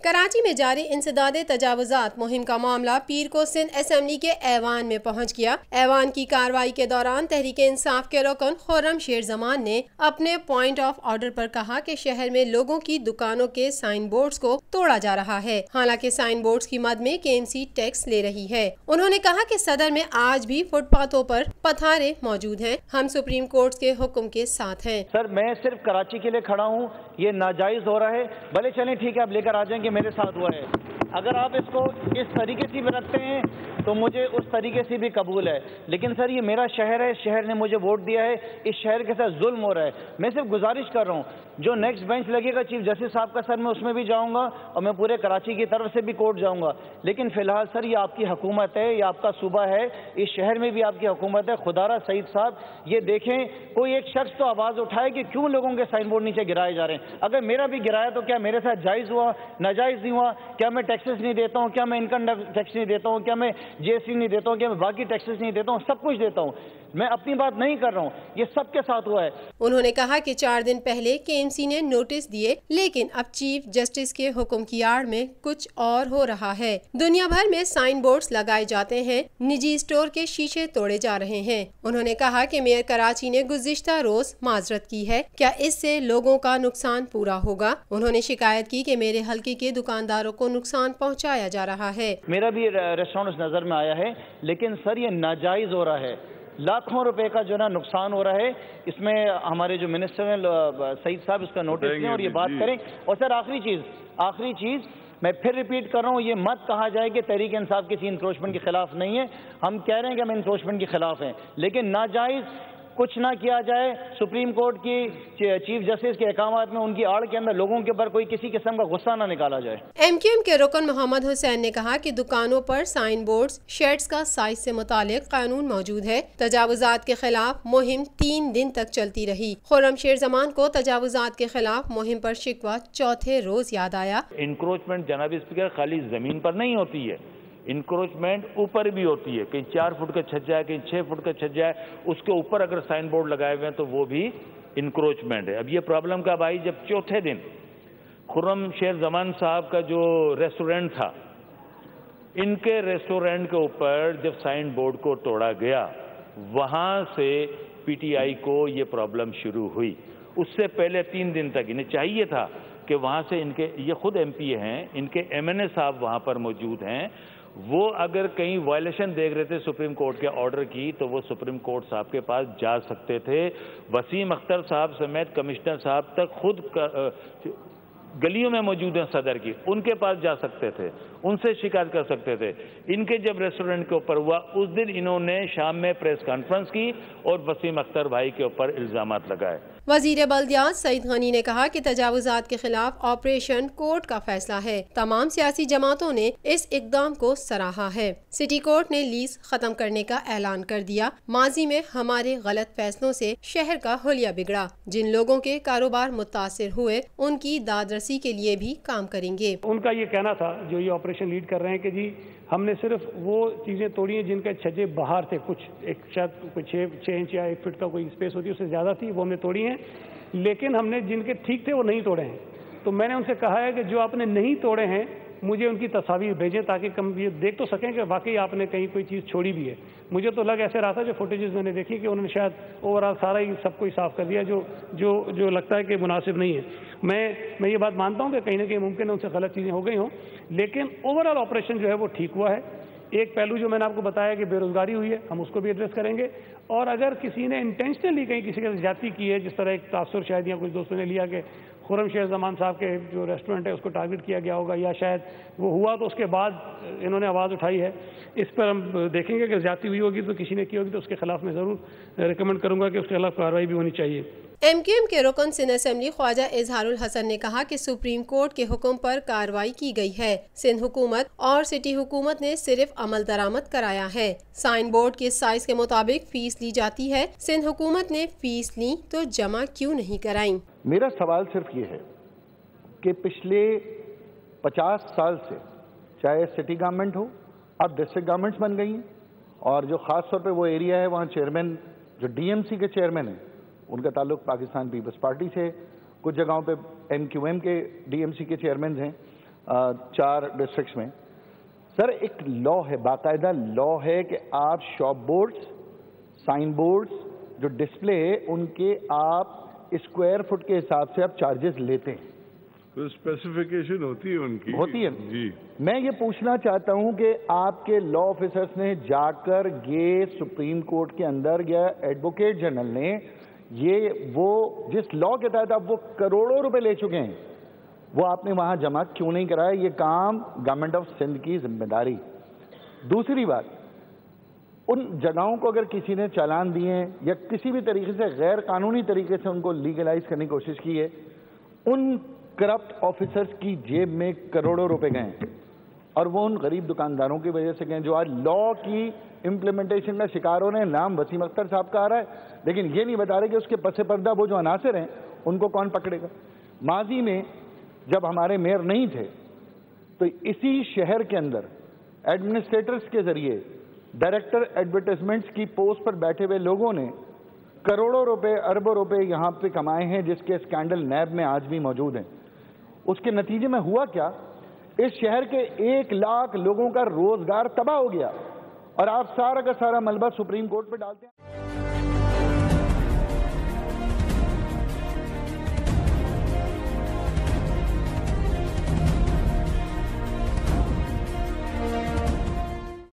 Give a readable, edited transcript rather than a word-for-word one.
کراچی میں جاری انسداد تجاوزات مہم کا معاملہ پیر کو سندھ اسمبلی کے ایوان میں پہنچ گیا۔ ایوان کی کارروائی کے دوران تحریک انصاف کے رکن خرم شیر زمان نے اپنے پوائنٹ آف آرڈر پر کہا کہ شہر میں لوگوں کی دکانوں کے سائن بورڈز کو توڑا جا رہا ہے، حالانکہ سائن بورڈز کی مد میں KMC ٹیکس لے رہی ہے۔ انہوں نے کہا کہ صدر میں آج بھی فٹ پاتھوں پر پتھارے موجود ہیں، ہم سپریم کورٹ کے حکم کے ساتھ ہیں۔ سر میں صرف کراچی کے لیے کھڑا ہوں، یہ ناجائز ہو رہا ہے، بھلے چلیں ٹھیک ہے آپ لے کر آ جائیں کہ میرے ساتھ ہوا ہے، اگر آپ اس کو اس طریقے سے بھی رکھتے ہیں تو مجھے اس طریقے سے بھی قبول ہے، لیکن سر یہ میرا شہر ہے، شہر نے مجھے ووٹ دیا ہے، اس شہر کے ساتھ ظلم ہو رہا ہے۔ میں صرف گزارش کر رہا ہوں جو نیکسٹ بینچ لگے گا چیف جسٹس صاحب کا سر میں اس میں بھی جاؤں گا اور میں پورے کراچی کی طرف سے بھی کورٹ جاؤں گا، لیکن فی الحال سر یہ آپ کی حکومت ہے، یہ آپ کا صوبہ ہے، اس شہر میں بھی آپ کی حکومت ہے۔ خدارہ سعید صاحب یہ دیکھیں کوئی ایک شخص تو آواز اٹھائے کہ کیوں لوگوں کے سائن بورڈ نیچے گرائے جا رہے ہیں، اگر میرا بھی گرایا تو کیا میرے ساتھ جائز ہوا، ناجائز نہیں ہوا؟ کیا میں ٹیکسز نہیں دیتا ہوں؟ کیا میں انکم ٹیکس نہیں دیتا ہوں؟ کیا میں GST نہیں دیتا ہوں؟ کیا میں باقی ٹیکسز نہیں دیتا ہوں؟ سب کچھ دیتا ہوں، میں اپنی بات نہیں کر رہا ہوں، یہ سب کے ساتھ ہوا ہے۔ انہوں نے کہا کہ 4 دن پہلے KMC نے نوٹس دیے، لیکن اب چیف جسٹس کے حکم کی آڑ میں کچھ اور ہو رہا ہے۔ دنیا بھر میں سائن بورڈز لگائے جاتے ہیں، نجی اسٹور کے شیشے توڑے جا رہے ہیں۔ انہوں نے کہا کہ میئر کراچی نے گزشتہ روز معذرت کی ہے، کیا اس سے لوگوں کا نقصان پورا ہوگا؟ انہوں نے شکایت کی کہ میرے حلقے کے دکانداروں کو نقصان پہنچایا جا رہا ہے۔ میرا بھی ریسٹورنٹ نظر میں آیا ہے، لیکن سر یہ ناجائز ہو رہا ہے، لاکھوں روپے کا جو نا نقصان ہو رہا ہے، اس میں ہمارے جو منسٹر ہیں سعید صاحب اس کا نوٹس لیں اور یہ بات کریں۔ اور سر آخری چیز میں پھر ریپیٹ کر رہا ہوں، یہ مت کہا جائے کہ تحریک انصاف کسی انکروچمنٹ کے خلاف نہیں ہے، ہم کہہ رہے ہیں کہ ہم انکروچمنٹ کے خلاف ہیں، لیکن ناجائز کچھ نہ کیا جائے، سپریم کورٹ کی چیف جسٹس کے احکامات میں ان کی آڑ کے اندر لوگوں کے اوپر کوئی کسی قسم کا غصہ نہ نکالا جائے۔ MQM کے رکن محمد حسین نے کہا کہ دکانوں پر سائن بورڈز شیڈز کا سائز سے متعلق قانون موجود ہے۔ تجاوزات کے خلاف مہم 3 دن تک چلتی رہی۔ خرم شیر زمان کو تجاوزات کے خلاف مہم پر شکوہ چوتھے روز یاد آیا۔ انکروچمنٹ جناب اسپیکر خالی زمین پر نہیں ہوتی ہے، انکروچمنٹ اوپر بھی ہوتی ہے، کہیں 4 فٹ کا چھجا ہے، کہیں 6 فٹ کا چھجا ہے، اس کے اوپر اگر سائن بورڈ لگائے ہوئے ہیں تو وہ بھی انکروچمنٹ ہے۔ اب یہ پرابلم کب آئی؟ جب چوتھے دن خرم شیر زمان صاحب کا جو ریسٹورنٹ تھا، ان کے ریسٹورنٹ کے اوپر جب سائن بورڈ کو توڑا گیا، وہاں سے PTI کو یہ پرابلم شروع ہوئی۔ اس سے پہلے 3 دن تک انہیں چاہیے تھا کہ وہاں سے ان کے یہ خود MP ہیں، ان کے MNA صاحب وہاں پر موجود ہیں، وہ اگر کہیں وائلیشن دیکھ رہے تھے سپریم کورٹ کے آرڈر کی تو وہ سپریم کورٹ صاحب کے پاس جا سکتے تھے۔ وسیم اختر صاحب سمیت کمشنر صاحب تک خود گلیوں میں موجود ہیں صدر کی، ان کے پاس جا سکتے تھے، ان سے شکایت کر سکتے تھے۔ ان کے جب ریسٹورنٹ کے اوپر ہوا اس دن انہوں نے شام میں پریس کانفرنس کی اور وسیم اختر بھائی کے اوپر الزامات لگائے۔ وزیر بلدیات سعید غنی نے کہا کہ تجاوزات کے خلاف آپریشن کورٹ کا فیصلہ ہے، تمام سیاسی جماعتوں نے اس اقدام کو سراہا ہے۔ سٹی کورٹ نے لیز ختم کرنے کا اعلان کر دیا۔ ماضی میں ہمارے غلط فیصلوں سے شہر کا حلیہ بگڑا، جن لوگوں کے کاروبار متاثر ہوئے ان کی داد رسی کے لیے بھی کام کریں گے۔ ان کا یہ کہنا تھا جو یہ آپریشن لیڈ کر رہے ہیں کہ جی ہم نے صرف وہ چیزیں توڑی ہیں جن کے چھجے باہر تھے، کچھ ایک شاید کوئی 6 انچ یا 1 فٹ کا کوئی اسپیس ہوتی ہے، اس سے زیادہ تھی، وہ ہم نے توڑی ہیں، لیکن ہم نے جن کے ٹھیک تھے وہ نہیں توڑے ہیں۔ تو میں نے ان سے کہا ہے کہ جو آپ نے نہیں توڑے ہیں مجھے ان کی تصاویر بھیجیں تاکہ ہم یہ دیکھ تو سکیں کہ واقعی آپ نے کہیں کوئی چیز چھوڑی بھی ہے۔ مجھے تو لگ ایسے رہا تھا جو فوٹیجز میں نے دیکھی کہ انہوں نے شاید اوورآل سارا ہی سب کو صاف کر دیا جو لگتا ہے کہ مناسب نہیں ہے۔ میں یہ بات مانتا ہوں کہ کہیں نہ کہیں ممکن ہے ان سے غلط چیزیں ہو گئی ہوں، لیکن اوورآل آپریشن جو ہے وہ ٹھیک ہوا ہے۔ ایک پہلو جو میں نے آپ کو بتایا کہ بے روزگاری ہوئی ہے، ہم اس کو بھی ایڈریس کریں گے، اور اگر کسی نے انٹینشنلی کہیں کسی کے زیادتی کی ہے، جس طرح ایک تاثر شاید یا کچھ دوستوں نے لیا کہ خرم شیر زمان صاحب کے جو ریسٹورنٹ ہے اس کو ٹارگٹ کیا گیا ہوگا، یا شاید وہ ہوا تو اس کے بعد انہوں نے آواز اٹھائی ہے، اس پر ہم دیکھیں گے کہ زیادتی ہوئی ہوگی تو کسی نے کی ہوگی تو اس کے خلاف میں ضرور ریکمینڈ کروں گا کہ اس کے خلاف کارروائی بھی ہونی چاہیے۔ MQM کے رکن سندھ اسمبلی خواجہ اظہار الحسن نے کہا کہ سپریم کورٹ کے حکم پر کارروائی کی گئی ہے، سندھ حکومت اور سٹی حکومت نے صرف عمل درآمد کرایا ہے۔ سائن بورڈ کے سائز کے مطابق فیس لی جاتی ہے، سندھ حکومت نے فیس لی تو جمع کیوں نہیں کرائیں؟ میرا سوال صرف یہ ہے کہ پچھلے 50 سال سے چاہے سٹی گورنمنٹ ہو، اب ڈسٹرکٹ گورنمنٹس بن گئی ہیں، اور جو خاص طور پہ وہ ایریا ہے وہاں چیئرمین جو DMC کے چیئرمین ہیں ان کا تعلق پاکستان پیپلز پارٹی سے، کچھ جگہوں پہ MQM کے DMC کے چیئرمینز ہیں، 4 ڈسٹرکٹس میں. سر ایک لا ہے, باقاعدہ لا ہے کہ آپ شاپ بورڈز, سائن بورڈز جو ڈسپلے ہے ان کے آپ اسکوائر فٹ کے حساب سے آپ چارجز لیتے ہیں. تو اسپیسیفیکیشن ہوتی ہے ان کی. ہوتی ہے جی. میں یہ پوچھنا چاہتا ہوں کہ آپ کے لا آفیسرس نے جا کر یہ سپریم کورٹ کے اندر یا ایڈوکیٹ جنرل نے یہ وہ جس لا کے تحت آپ وہ کروڑوں روپے لے چکے ہیں وہ آپ نے وہاں جمع کیوں نہیں کرایا؟ یہ کام گورنمنٹ آف سندھ کی ذمہ داری. دوسری بات, ان جگہوں کو اگر کسی نے چالان دیے ہیں یا کسی بھی طریقے سے غیر قانونی طریقے سے ان کو لیگلائز کرنے کی کوشش کی ہے, ان کرپٹ آفیسرز کی جیب میں کروڑوں روپے گئے ہیں اور وہ ان غریب دکانداروں کی وجہ سے گئے جو آج لا کی امپلیمنٹیشن کا شکار ہو رہے ہیں. نام وسیم اختر صاحب کا آ رہا ہے لیکن یہ نہیں بتا رہے کہ اس کے پس پردہ وہ جو عناصر ہیں ان کو کون پکڑے گا. ماضی میں جب ہمارے میئر نہیں تھے تو اسی شہر کے اندر ایڈمنسٹریٹرز کے ذریعے ڈائریکٹر ایڈورٹائزمنٹس کی پوسٹ پر بیٹھے ہوئے لوگوں نے کروڑوں روپے اربوں روپے یہاں پہ کمائے ہیں جس کے اسکینڈل نیب میں آج بھی موجود ہیں. اس کے نتیجے میں ہوا کیا؟ اس شہر کے 1 لاکھ لوگوں کا روزگار تباہ ہو گیا اور آپ سارا کا سارا ملبہ سپریم کورٹ پہ ڈالتے ہیں.